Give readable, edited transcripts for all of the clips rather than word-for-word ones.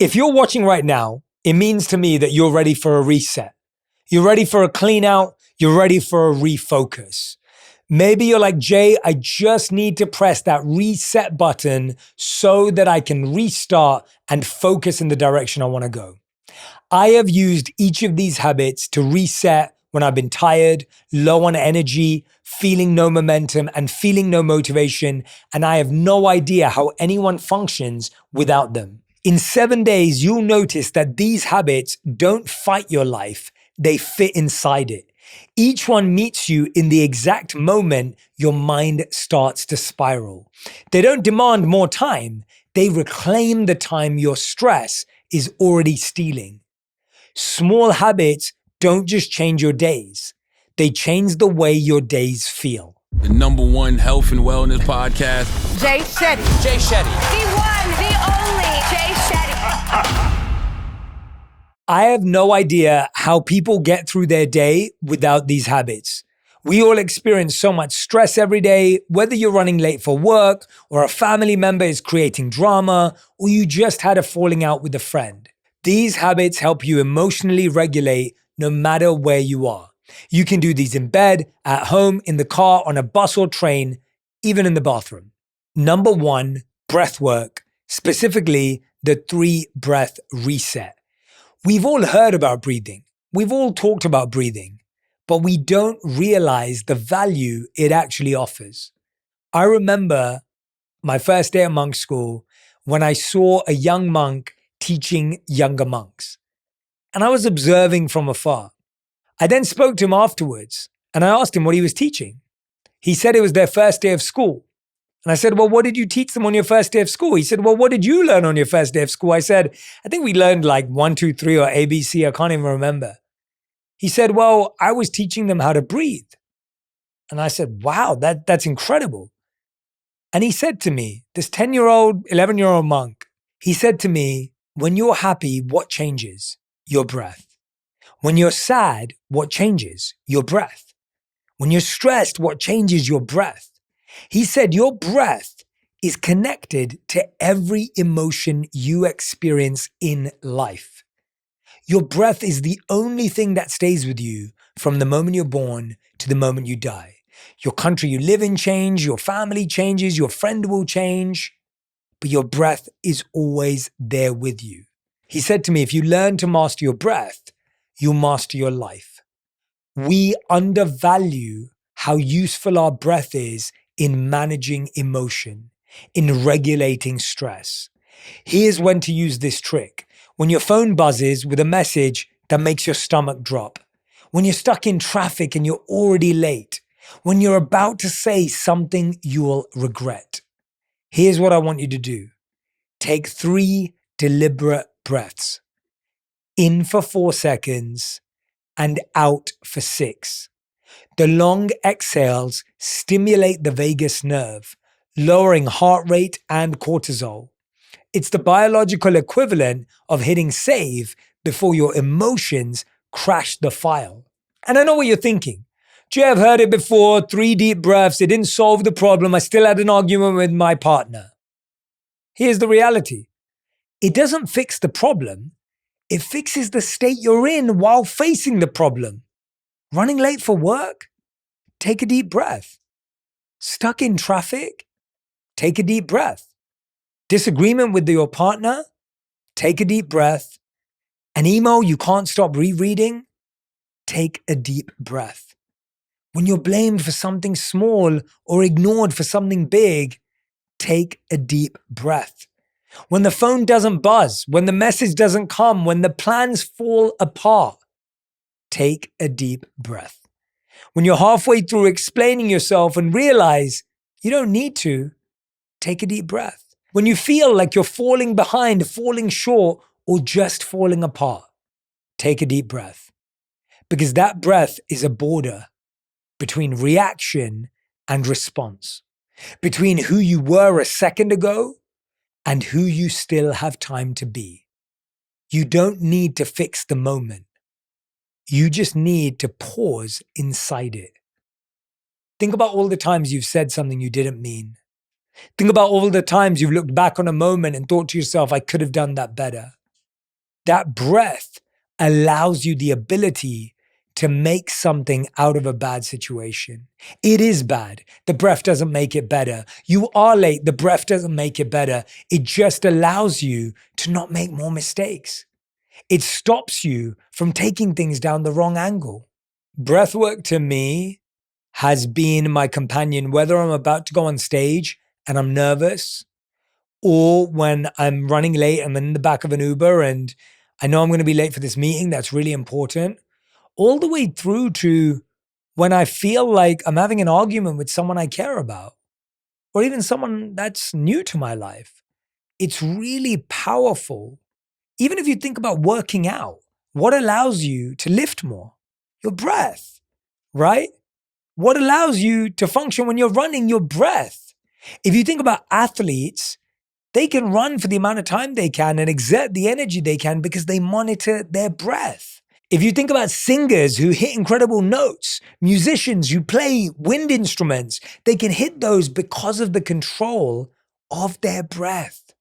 If you're watching right now, it means to me that you're ready for a reset. You're ready for a clean out. You're ready for a refocus. Maybe you're like, Jay, I just need to press that reset button so that I can restart and focus in the direction I want to go. I have used each of these habits to reset when I've been tired, low on energy, feeling no momentum, and feeling no motivation, and I have no idea how anyone functions without them. In 7 days, you'll notice that these habits don't fight your life, they fit inside it. Each one meets you in the exact moment your mind starts to spiral. They don't demand more time, they reclaim the time your stress is already stealing. Small habits don't just change your days, they change the way your days feel. The #1 health and wellness podcast. Jay Shetty. Jay Shetty. The one, the only Jay Shetty. I have no idea how people get through their day without these habits. We all experience so much stress every day, whether you're running late for work, or a family member is creating drama, or you just had a falling out with a friend. These habits help you emotionally regulate no matter where you are. You can do these in bed, at home, in the car, on a bus or train, even in the bathroom. #1, breath work, specifically the 3-breath reset. We've all heard about breathing. We've all talked about breathing, but we don't realize the value it actually offers. I remember my first day at monk school when I saw a young monk teaching younger monks, and I was observing from afar. I then spoke to him afterwards and I asked him what he was teaching. He said it was their first day of school. And I said, well, what did you teach them on your first day of school? He said, well, what did you learn on your first day of school? I said, I think we learned like 1, 2, 3 or ABC. I can't even remember. He said, well, I was teaching them how to breathe. And I said, wow, that's incredible. And he said to me, this 10-year-old, 11-year-old monk, he said to me, when you're happy, what changes? Your breath. When you're sad, what changes? Your breath. When you're stressed, what changes? Your breath. He said your breath is connected to every emotion you experience in life. Your breath is the only thing that stays with you from the moment you're born to the moment you die. Your country you live in changes, your family changes, your friend will change, but your breath is always there with you. He said to me, if you learn to master your breath, you'll master your life. We undervalue how useful our breath is in managing emotion, in regulating stress. Here's when to use this trick. When your phone buzzes with a message that makes your stomach drop. When you're stuck in traffic and you're already late. When you're about to say something you'll regret. Here's what I want you to do. Take 3 deliberate breaths. In for 4 seconds and out for 6. The long exhales stimulate the vagus nerve, lowering heart rate and cortisol. It's the biological equivalent of hitting save before your emotions crash the file. And I know what you're thinking. Jay, I've heard it before, 3 deep breaths, it didn't solve the problem, I still had an argument with my partner. Here's the reality. It doesn't fix the problem, it fixes the state you're in while facing the problem. Running late for work? Take a deep breath. Stuck in traffic? Take a deep breath. Disagreement with your partner? Take a deep breath. An email you can't stop rereading? Take a deep breath. When you're blamed for something small or ignored for something big, take a deep breath. When the phone doesn't buzz, when the message doesn't come, when the plans fall apart, take a deep breath. When you're halfway through explaining yourself and realize you don't need to, take a deep breath. When you feel like you're falling behind, falling short, or just falling apart, take a deep breath. Because that breath is a border between reaction and response, between who you were a second ago and who you still have time to be. You don't need to fix the moment. You just need to pause inside it. Think about all the times you've said something you didn't mean. Think about all the times you've looked back on a moment and thought to yourself, I could have done that better. That breath allows you the ability to make something out of a bad situation. It is bad. The breath doesn't make it better. You are late. The breath doesn't make it better. It just allows you to not make more mistakes. It stops you from taking things down the wrong angle. Breath work to me has been my companion, whether I'm about to go on stage and I'm nervous, or when I'm running late, I'm in the back of an Uber and I know I'm going to be late for this meeting that's really important, all the way through to when I feel like I'm having an argument with someone I care about, or even someone that's new to my life. It's really powerful. Even if you think about working out, what allows you to lift more? Your breath, right? What allows you to function when you're running? Your breath. If you think about athletes, they can run for the amount of time they can and exert the energy they can because they monitor their breath. If you think about singers who hit incredible notes, musicians who play wind instruments, they can hit those because of the control of their breath.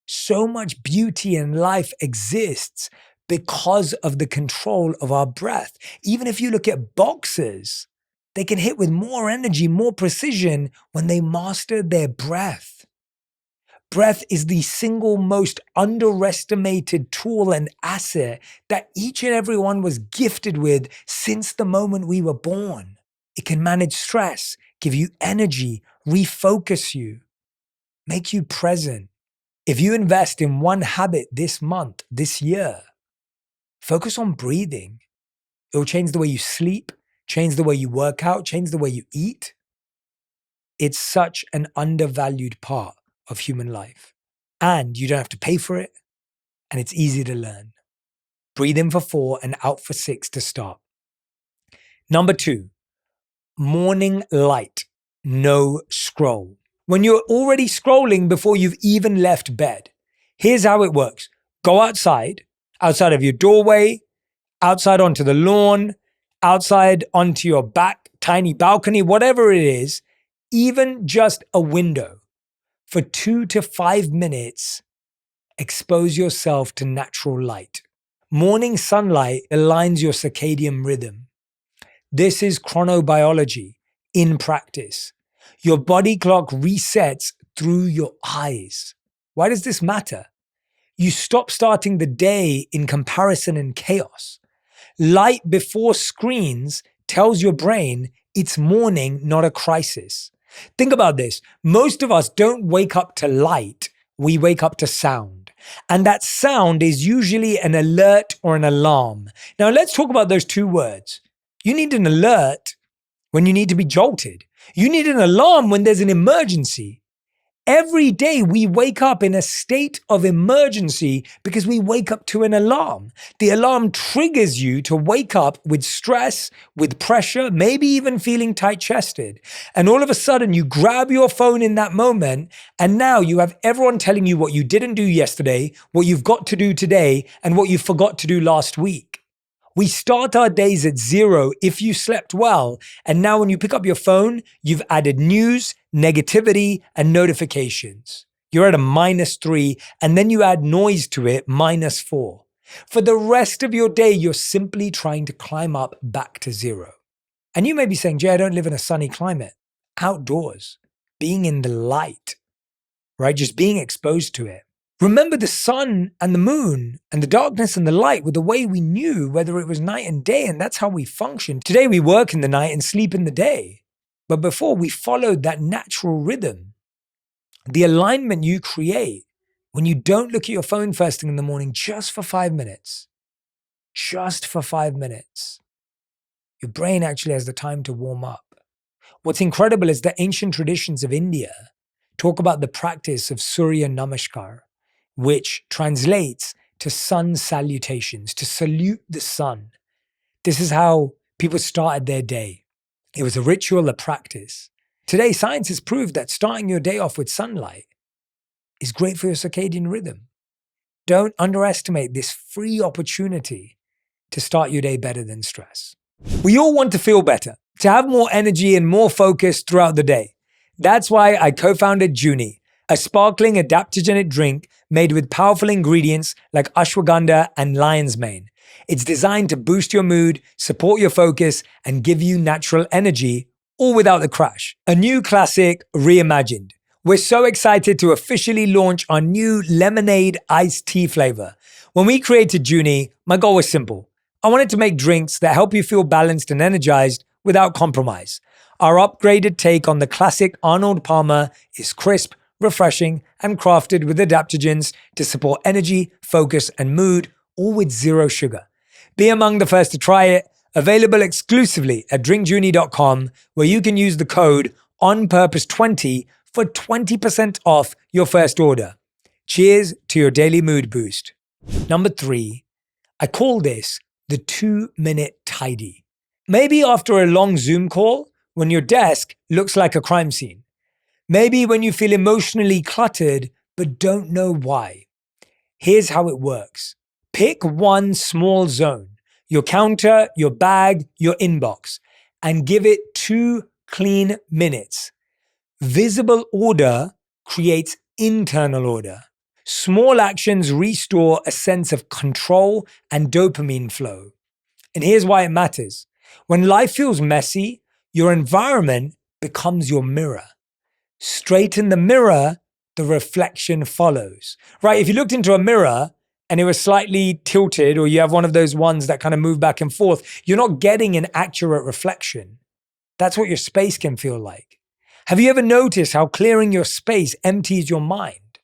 So much beauty in life exists because of the control of our breath. Even if you look at boxers, they can hit with more energy, more precision when they master their breath. Breath is the single most underestimated tool and asset that each and every one was gifted with since the moment we were born. It can manage stress, give you energy, refocus you, make you present. If you invest in one habit this month, this year, focus on breathing. It will change the way you sleep, change the way you work out, change the way you eat. It's such an undervalued part of human life. And you don't have to pay for it. And it's easy to learn. Breathe in for 4 and out for 6 to start. Number 2, morning light, no scroll. When you're already scrolling before you've even left bed, here's how it works. Go outside of your doorway, outside onto the lawn, outside onto your back tiny balcony, whatever it is, even just a window. For 2 to 5 minutes, expose yourself to natural light. Morning sunlight aligns your circadian rhythm. This is chronobiology in practice. Your body clock resets through your eyes. Why does this matter? You stop starting the day in comparison and chaos. Light before screens tells your brain it's morning, not a crisis. Think about this. Most of us don't wake up to light. We wake up to sound. And that sound is usually an alert or an alarm. Now let's talk about those two words. You need an alert when you need to be jolted. You need an alarm when there's an emergency. Every day we wake up in a state of emergency because we wake up to an alarm. The alarm triggers you to wake up with stress, with pressure, maybe even feeling tight-chested. And all of a sudden you grab your phone in that moment and now you have everyone telling you what you didn't do yesterday, what you've got to do today, and what you forgot to do last week. We start our days at 0 if you slept well. And now when you pick up your phone, you've added news, negativity, and notifications. You're at a -3, and then you add noise to it, -4. For the rest of your day, you're simply trying to climb up back to 0. And you may be saying, Jay, I don't live in a sunny climate. Outdoors, being in the light, right? Just being exposed to it. Remember, the sun and the moon and the darkness and the light were the way we knew whether it was night and day, and that's how we functioned. Today we work in the night and sleep in the day. But before, we followed that natural rhythm. The alignment you create when you don't look at your phone first thing in the morning just for 5 minutes. Just for 5 minutes. Your brain actually has the time to warm up. What's incredible is the ancient traditions of India talk about the practice of Surya Namaskar, which translates to sun salutations, to salute the sun. This is how people started their day. It was a ritual, a practice. Today, science has proved that starting your day off with sunlight is great for your circadian rhythm. Don't underestimate this free opportunity to start your day better than stress. We all want to feel better, to have more energy and more focus throughout the day. That's why I co-founded Junie, a sparkling adaptogenic drink made with powerful ingredients like ashwagandha and lion's mane. It's designed to boost your mood, support your focus, and give you natural energy, all without the crash. A new classic reimagined. We're so excited to officially launch our new lemonade iced tea flavor. When we created Junie, my goal was simple. I wanted to make drinks that help you feel balanced and energized without compromise. Our upgraded take on the classic Arnold Palmer is crisp, refreshing, and crafted with adaptogens to support energy, focus, and mood, all with zero sugar. Be among the first to try it. Available exclusively at drinkjunie.com, where you can use the code ONPURPOSE20 for 20% off your first order. Cheers to your daily mood boost. Number 3, I call this the 2-minute tidy. Maybe after a long Zoom call, when your desk looks like a crime scene. Maybe when you feel emotionally cluttered but don't know why. Here's how it works. Pick one small zone, your counter, your bag, your inbox, and give it 2 clean minutes. Visible order creates internal order. Small actions restore a sense of control and dopamine flow. And here's why it matters. When life feels messy, your environment becomes your mirror. Straighten the mirror, the reflection follows. Right? If you looked into a mirror and it was slightly tilted, or you have one of those ones that kind of move back and forth, you're not getting an accurate reflection. That's what your space can feel like. Have you ever noticed how clearing your space empties your mind?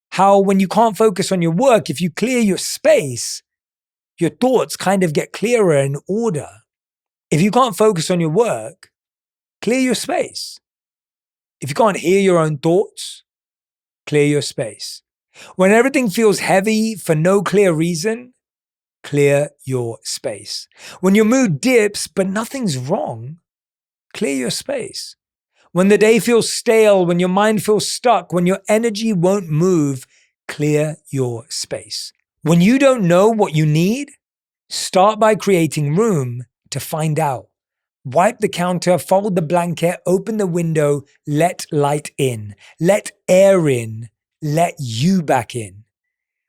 How when you can't focus on your work, if you clear your space, your thoughts kind of get clearer in order. If you can't focus on your work, clear your space. If you can't hear your own thoughts, clear your space. When everything feels heavy for no clear reason, clear your space. When your mood dips but nothing's wrong, clear your space. When the day feels stale, when your mind feels stuck, when your energy won't move, clear your space. When you don't know what you need, start by creating room to find out. Wipe the counter, fold the blanket, open the window, let light in, let air in, let you back in.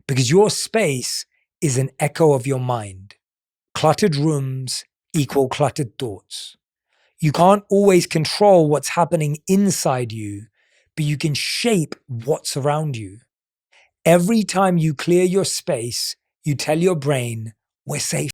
Because your space is an echo of your mind. Cluttered rooms equal cluttered thoughts. You can't always control what's happening inside you, but you can shape what's around you. Every time you clear your space, you tell your brain, we're safe.